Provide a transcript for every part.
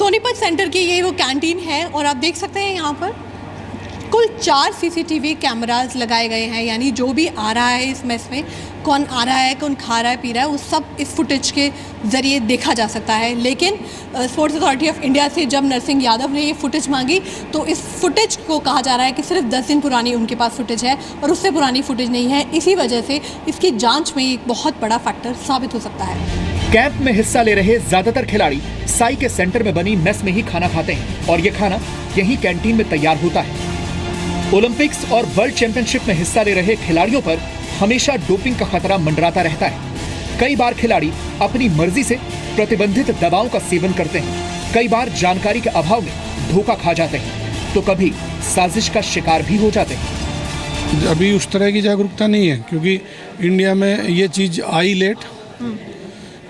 Sonipat centre की ये वो कैंटीन है और आप देख सकते हैं यहाँ पर कुल 4 सीसीटीवी कैमरास लगाए गए हैं, यानी जो भी आ रहा है इस मेस में, कौन आ रहा है, कौन खा रहा है, पी रहा है, वो सब इस फुटेज के ज़रिए देखा जा सकता है। लेकिन स्पोर्ट्स अथॉरिटी ऑफ इंडिया से जब नरसिंह यादव ने ये फुटेज मांगी तो इस फुटेज को कहा जा रहा है कि सिर्फ 10 दिन पुरानी उनके पास फुटेज है और उससे पुरानी फुटेज नहीं है। इसी वजह से इसकी जाँच में एक बहुत बड़ा फैक्टर साबित हो सकता है। कैंप में हिस्सा ले रहे ज्यादातर खिलाड़ी साई के सेंटर में बनी मेस में ही खाना खाते हैं और ये खाना यही कैंटीन में तैयार होता है। ओलंपिक्स और वर्ल्ड चैंपियनशिप में हिस्सा ले रहे खिलाड़ियों पर हमेशा डोपिंग का खतरा मंडराता रहता है। कई बार खिलाड़ी अपनी मर्जी से प्रतिबंधित दवाओं का सेवन करते हैं, कई बार जानकारी के अभाव में धोखा खा जाते हैं, तो कभी साजिश का शिकार भी हो जाते हैं। अभी उस तरह की जागरूकता नहीं है क्योंकि इंडिया में ये चीज़ आई लेट,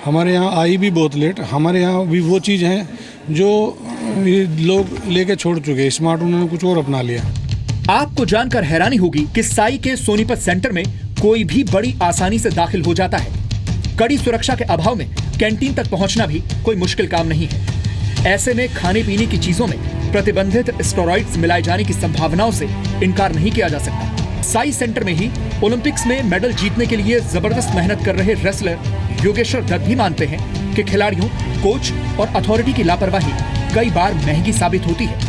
हमारे यहाँ आई भी बहुत लेट। हमारे यहाँ भी वो चीज़ है जो लोग लेके छोड़ चुके, स्मार्ट उन्होंने कुछ और अपना लिया। आपको जानकर हैरानी होगी कि साई के सोनीपत सेंटर में कोई भी बड़ी आसानी से दाखिल हो जाता है। कड़ी सुरक्षा के अभाव में कैंटीन तक पहुंचना भी कोई मुश्किल काम नहीं है। ऐसे में खाने पीने की चीजों में प्रतिबंधित स्टेरॉइड्स मिलाए जाने की संभावनाओं से इनकार नहीं किया जा सकता। साई सेंटर में ही ओलंपिक्स में मेडल जीतने के लिए जबरदस्त मेहनत कर रहे रेसलर योगेश्वर दत्त भी मानते हैं कि खिलाड़ियों, कोच और अथॉरिटी की लापरवाही कई बार महंगी साबित होती है।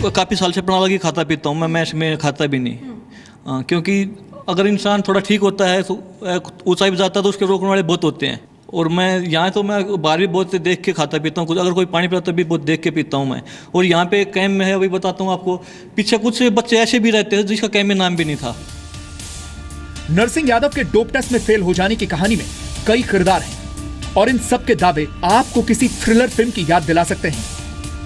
काफ़ी साल से प्रणा की खाता पीता हूँ मैं में खाता भी नहीं, क्योंकि अगर इंसान थोड़ा ठीक होता है तो ऊंचाई भी जाता है तो उसके रोकने वाले बहुत होते हैं। और मैं यहाँ तो मैं बाहर भी बहुत देख के खाता पीता हूँ, कुछ अगर कोई पानी पिलाता भी बहुत देख के पीता हूँ मैं। और यहाँ पे कैंप में है, अभी बताता हूँ आपको, पीछे कुछ बच्चे ऐसे भी रहते हैं जिसका कैंप में नाम भी नहीं था। नरसिंह यादव के डोप टेस्ट में फेल हो जाने की कहानी में कई किरदार हैं और इन सब के दावे आपको किसी थ्रिलर फिल्म की याद दिला सकते हैं।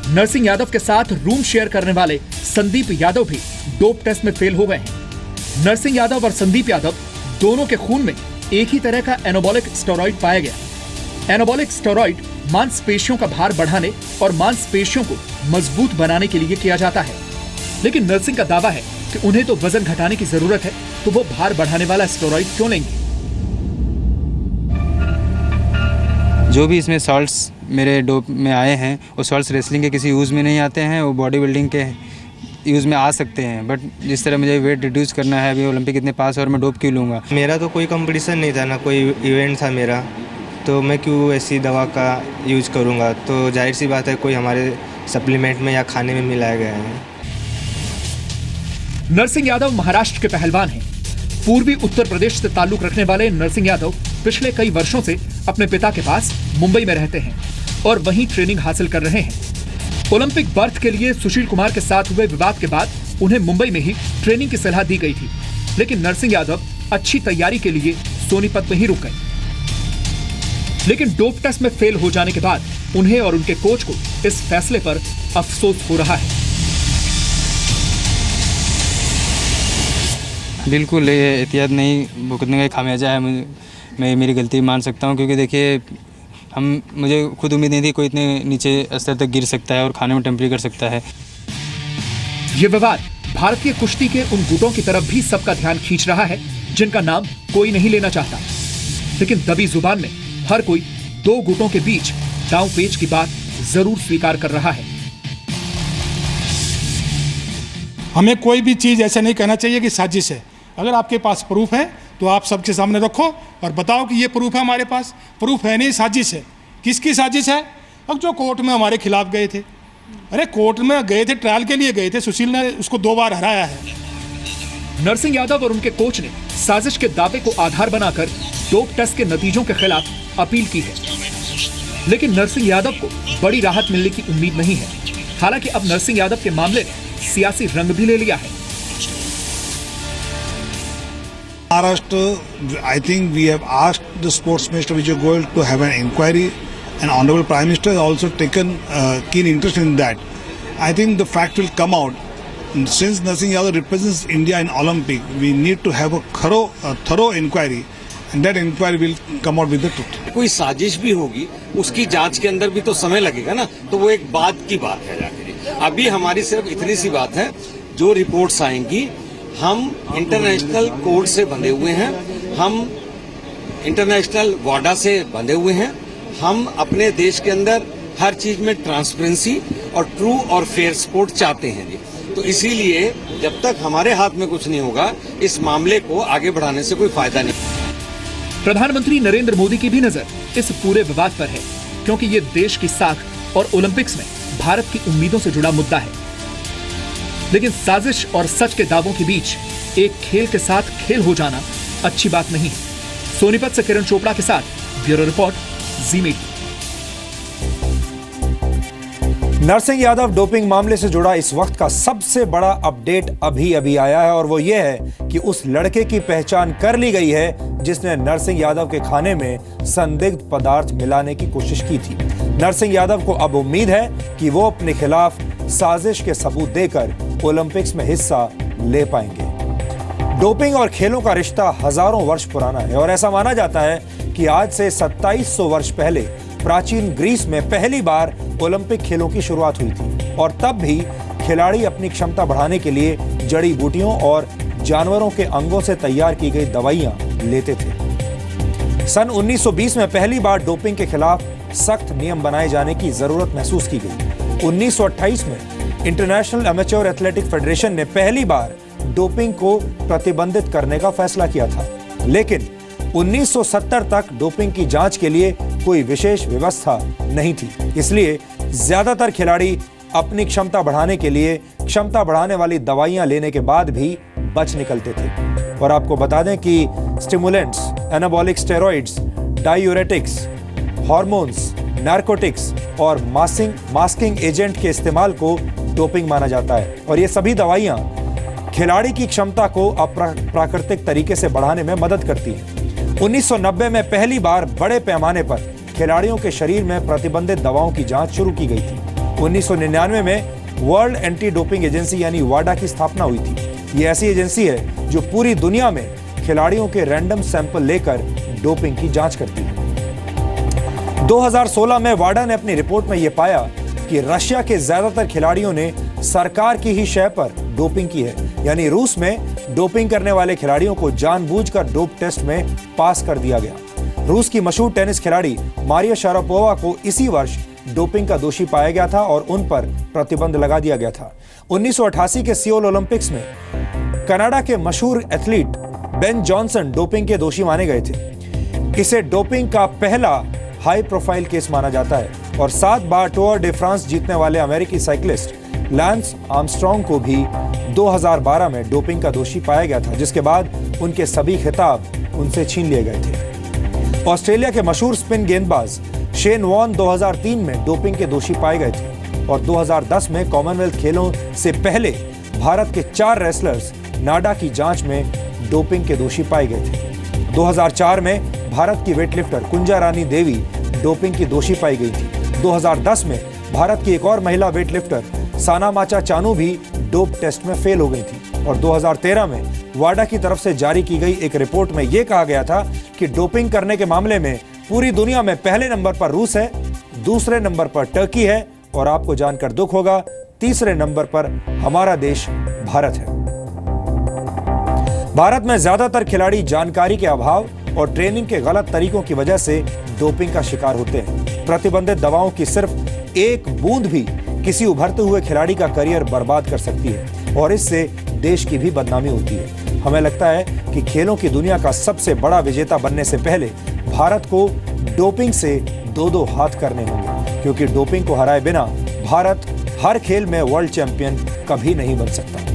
नरसिंह यादव के साथ रूम शेयर करने वाले संदीप यादव भी डोप टेस्ट में फेल हो गए हैं। नरसिंह यादव और संदीप यादव दोनों के खून में एक ही तरह का एनाबॉलिक स्टेरॉइड पाया गया। एनाबॉलिक स्टेरॉइड मांसपेशियों का भार बढ़ाने और मांसपेशियों को मजबूत बनाने के लिए किया जाता है, लेकिन नरसिंह का दावा है कि उन्हें तो वजन घटाने की जरूरत है, तो वो भार बढ़ाने वाला स्टेरॉइड क्यों लेंगे। जो भी इसमें सॉल्ट्स मेरे डोप में आए हैं वो सॉल्ट्स रेसलिंग के किसी यूज़ में नहीं आते हैं, वो बॉडी बिल्डिंग के यूज़ में आ सकते हैं। बट जिस तरह मुझे वेट रिड्यूस करना है, अभी ओलंपिक इतने पास है और मैं डोप क्यों लूँगा। मेरा तो कोई कंपटीशन नहीं था ना कोई इवेंट था मेरा, तो मैं क्यों ऐसी दवा का यूज़ करूँगा। तो जाहिर सी बात है कोई हमारे सप्लीमेंट में या खाने में मिलाया गया है। नरसिंह यादव महाराष्ट्र के पहलवान हैं। पूर्वी उत्तर प्रदेश से ताल्लुक रखने वाले नरसिंह यादव पिछले कई वर्षों से अपने पिता के पास मुंबई में रहते हैं और वहीं ट्रेनिंग हासिल कर रहे हैं। ओलंपिक बर्थ के लिए सुशील कुमार के साथ हुए विवाद के बाद उन्हें मुंबई में ही ट्रेनिंग की सलाह दी गई थी, लेकिन नरसिंह यादव अच्छी तैयारी के लिए सोनीपत में ही रुक गए। लेकिन डोप टेस्ट में फेल हो जाने के बाद उन्हें और उनके कोच को इस फैसले पर अफसोस हो रहा है। बिल्कुल ये एहतियात नहीं भुगतने का खामियाजा है। मैं मेरी गलती मान सकता हूँ, क्योंकि देखिए मुझे खुद उम्मीद नहीं थी कोई इतने नीचे स्तर तक गिर सकता है और खाने में टेम्परी कर सकता है। ये विवाद भारतीय कुश्ती के उन गुटों की तरफ भी सबका ध्यान खींच रहा है जिनका नाम कोई नहीं लेना चाहता, लेकिन दबी जुबान में हर कोई दो गुटों के बीच दांव पेच की बात जरूर स्वीकार कर रहा है। हमें कोई भी चीज़ ऐसे नहीं कहना चाहिए कि साजिश है। अगर आपके पास प्रूफ है तो आप सबके सामने रखो और बताओ कि ये प्रूफ है। हमारे पास प्रूफ है नहीं, साजिश है। किसकी साजिश है? अब जो कोर्ट में हमारे खिलाफ गए थे, अरे कोर्ट में गए थे, ट्रायल के लिए गए थे, सुशील ने उसको 2 बार हराया है। नरसिंह यादव और उनके कोच ने साजिश के दावे को आधार बनाकर डोप टेस्ट के नतीजों के खिलाफ अपील की है, लेकिन नरसिंह यादव को बड़ी राहत मिलने की उम्मीद नहीं है। हालांकि अब नरसिंह यादव के मामले ने सियासी रंग भी ले लिया है। Maharashtra, I think we have asked the Sports Minister Vijay Goyal to have an inquiry, and Honorable Prime Minister has also taken keen interest in that. I think the fact will come out. Since Narasimha Yadav represents India in Olympic, we need to have a thorough inquiry, and that inquiry will come out with the truth. कोई साजिश भी होगी, उसकी जांच के अंदर भी तो समय लगेगा ना, तो वो एक बाद की बात है जाके। अभी हमारी सिर्फ इतनी सी बात है, जो रिपोर्ट्स आएंगी, हम इंटरनेशनल कोड से बंधे हुए हैं, हम इंटरनेशनल वाडा से बंधे हुए हैं। हम अपने देश के अंदर हर चीज में ट्रांसपेरेंसी और ट्रू और फेयर स्पोर्ट चाहते हैं जी। तो इसीलिए जब तक हमारे हाथ में कुछ नहीं होगा, इस मामले को आगे बढ़ाने से कोई फायदा नहीं। प्रधानमंत्री नरेंद्र मोदी की भी नजर इस पूरे विवाद पर है, क्योंकि ये देश की साख और ओलंपिक्स में भारत की उम्मीदों से जुड़ा मुद्दा है। लेकिन साजिश और सच के दावों के बीच एक खेल के साथ खेल हो जाना अच्छी बात नहीं है। सोनीपत से किरण चोपड़ा के साथ ब्यूरो रिपोर्ट, जी मीडिया। नरसिंह यादव डोपिंग मामले से जुड़ा इस वक्त का सबसे बड़ा अपडेट अभी आया है, और वो ये है कि उस लड़के की पहचान कर ली गई है जिसने नरसिंह यादव के खाने में संदिग्ध पदार्थ मिलाने की कोशिश की थी। नरसिंह यादव को अब उम्मीद है कि वो अपने खिलाफ साजिश के सबूत देकर ओलंपिक्स में हिस्सा ले पाएंगे। डोपिंग और खेलों का रिश्ता हजारों वर्ष पुराना है, और ऐसा माना जाता है कि आज से 2700 वर्ष पहले प्राचीन ग्रीस में पहली बार ओलंपिक खेलों की शुरुआत हुई थी, और तब भी खिलाड़ी अपनी क्षमता बढ़ाने के लिए जड़ी बूटियों और जानवरों के अंगों से तैयार की गई दवाइयां लेते थे। सन 1920 में पहली बार डोपिंग के खिलाफ सख्त नियम बनाए जाने की जरूरत महसूस की गई। 1928 में इंटरनेशनल एमेच्योर एथलेटिक फेडरेशन ने पहली बार डोपिंग को प्रतिबंधित करने का फैसला किया था, लेकिन 1970 तक डोपिंग की जांच के लिए कोई विशेष व्यवस्था नहीं थी। इसलिए ज्यादातर खिलाड़ी अपनी क्षमता बढ़ाने के लिए क्षमता बढ़ाने वाली दवाइयां लेने के बाद भी बच निकलते थे। और आपको बता दें कि stimulants, anabolic steroids, diuretics, hormones, narcotics और मास्किंग एजेंट के इस्तेमाल को डोपिंग माना जाता है, और ये सभी दवाइयां खिलाड़ी की क्षमता को अप्राकृतिक तरीके से बढ़ाने में मदद करती हैं। 1990 में पहली बार बड़े पैमाने पर खिलाड़ियों के शरीर में प्रतिबंधित दवाओं की जांच शुरू की गई थी। 1999 में वर्ल्ड एंटी डोपिंग एजेंसी यानी वाडा की स्थापना हुई थी। ये ऐसी एजेंसी है जो पूरी दुनिया में खिलाड़ियों के रैंडम सैंपल लेकर डोपिंग की जांच करती है। 2016 में वाडा ने अपनी रिपोर्ट में यह पाया कि रशिया के ज्यादातर खिलाड़ियों ने सरकार की ही शय पर डोपिंग की है, यानी रूस में डोपिंग करने वाले खिलाड़ियों को जानबूझकर डोप टेस्ट में पास कर दिया गया। रूस की मशहूर टेनिस खिलाड़ी मारिया शारापोवा को इसी वर्ष डोपिंग का दोषी पाया गया था और उन पर प्रतिबंध लगा दिया गया था। 1988 के सियोल ओलंपिक्स में कनाडा के मशहूर एथलीट बेन जॉनसन डोपिंग के दोषी माने गए थे। इसे डोपिंग का पहला हाई प्रोफाइल केस माना जाता है, और 7 बार टूर डे फ्रांस जीतने वाले अमेरिकी साइकिलिस्ट लैंस आर्मस्ट्रॉन्ग को भी 2012 में डोपिंग का दोषी पाया गया था, जिसके बाद उनके सभी खिताब उनसे छीन लिए गए थे। ऑस्ट्रेलिया के मशहूर स्पिन गेंदबाज शेन वॉर्न 2003 में डोपिंग के दोषी पाए गए थे, और 2010 में कॉमनवेल्थ खेलों से पहले भारत के 4 रेसलर्स नाडा की जांच में डोपिंग के दोषी पाए गए थे। 2004 में भारत की वेटलिफ्टर कुंजा रानी देवी डोपिंग की दोषी पाई गई थी। 2010 में भारत की एक और महिला वेटलिफ्टर सानामाचा चानू भी डोप टेस्ट में फेल हो गई थी, और 2013 में वाडा की तरफ से जारी की गई एक रिपोर्ट में यह कहा गया था कि डोपिंग करने के मामले में पूरी दुनिया में पहले नंबर पर रूस है, दूसरे नंबर पर टर्की है, और आपको जानकर दुख होगा तीसरे नंबर पर हमारा देश भारत है। भारत में ज्यादातर खिलाड़ी जानकारी के अभाव और ट्रेनिंग के गलत तरीकों की वजह से डोपिंग का शिकार होते हैं। प्रतिबंधित दवाओं की सिर्फ एक बूंद भी किसी उभरते हुए खिलाड़ी का करियर बर्बाद कर सकती है, और इससे देश की भी बदनामी होती है। हमें लगता है कि खेलों की दुनिया का सबसे बड़ा विजेता बनने से पहले भारत को डोपिंग से 2-2 हाथ करने होंगे, क्योंकि डोपिंग को हराए बिना भारत हर खेल में वर्ल्ड चैंपियन कभी नहीं बन सकता।